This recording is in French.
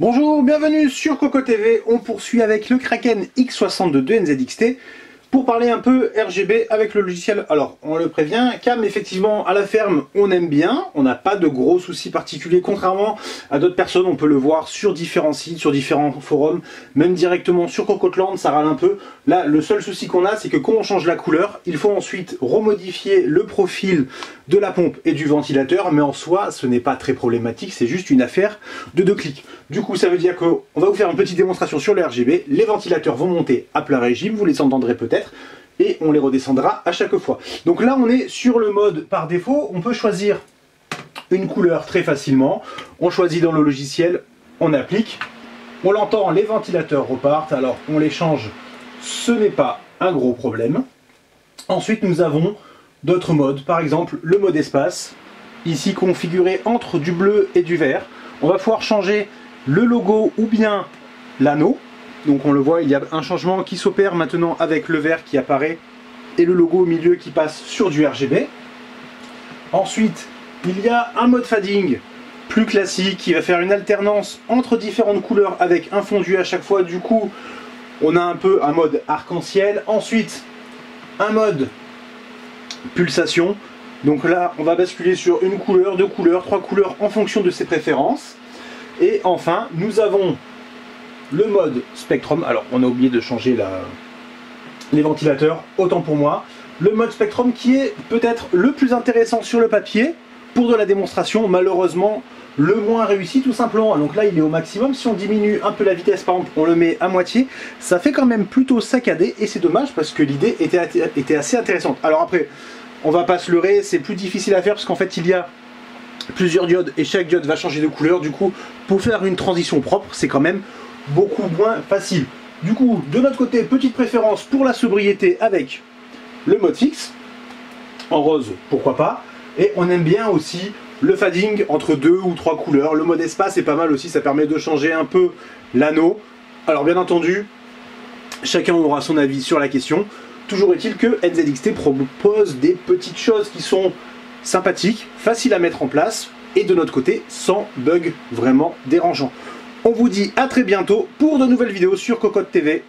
Bonjour, bienvenue sur Coco TV. On poursuit avec le Kraken X62 de NZXT pour parler un peu RGB avec le logiciel. Alors, on le prévient, cam effectivement à la ferme, on aime bien, on n'a pas de gros soucis particuliers, contrairement à d'autres personnes, on peut le voir sur différents sites, sur différents forums, même directement sur Cocoteland, ça râle un peu. Là, le seul souci qu'on a, c'est que quand on change la couleur, il faut ensuite remodifier le profil de la pompe et du ventilateur, mais en soi, ce n'est pas très problématique, c'est juste une affaire de 2 clics. Du coup, ça veut dire qu'on va vous faire une petite démonstration sur le RGB, les ventilateurs vont monter à plein régime, vous les entendrez peut-être, et on les redescendra à chaque fois. Donc là, on est sur le mode par défaut, on peut choisir une couleur très facilement, on choisit dans le logiciel, on applique, on l'entend, les ventilateurs repartent, alors on les change, ce n'est pas un gros problème. Ensuite, nous avons d'autres modes, par exemple le mode espace, ici configuré entre du bleu et du vert. On va pouvoir changer le logo ou bien l'anneau. Donc on le voit, il y a un changement qui s'opère maintenant avec le vert qui apparaît et le logo au milieu qui passe sur du RGB. Ensuite, il y a un mode fading plus classique qui va faire une alternance entre différentes couleurs avec un fondu à chaque fois. Du coup, on a un peu un mode arc-en-ciel. Ensuite, un mode pulsation. Donc là, on va basculer sur une couleur, 2 couleurs, 3 couleurs en fonction de ses préférences. Et enfin, nous avons le mode Spectrum. Alors, on a oublié de changer les ventilateurs, autant pour moi. Le mode Spectrum qui est peut-être le plus intéressant sur le papier pour de la démonstration, malheureusement le moins réussi tout simplement. Donc là, il est au maximum. Si on diminue un peu la vitesse, par exemple, on le met à moitié, ça fait quand même plutôt saccadé et c'est dommage parce que l'idée était assez intéressante. Alors après, on va pas se leurrer, c'est plus difficile à faire parce qu'en fait, il y a plusieurs diodes et chaque diode va changer de couleur. Du coup, pour faire une transition propre, c'est quand même beaucoup moins facile. Du coup, de notre côté, petite préférence pour la sobriété avec le mode fixe, en rose, pourquoi pas. Et on aime bien aussi le fading entre 2 ou 3 couleurs. Le mode espace est pas mal aussi, ça permet de changer un peu l'anneau. Alors bien entendu, chacun aura son avis sur la question. Toujours est-il que NZXT propose des petites choses qui sont sympathiques, faciles à mettre en place, et de notre côté, sans bug vraiment dérangeant. On vous dit à très bientôt pour de nouvelles vidéos sur Cocotte TV.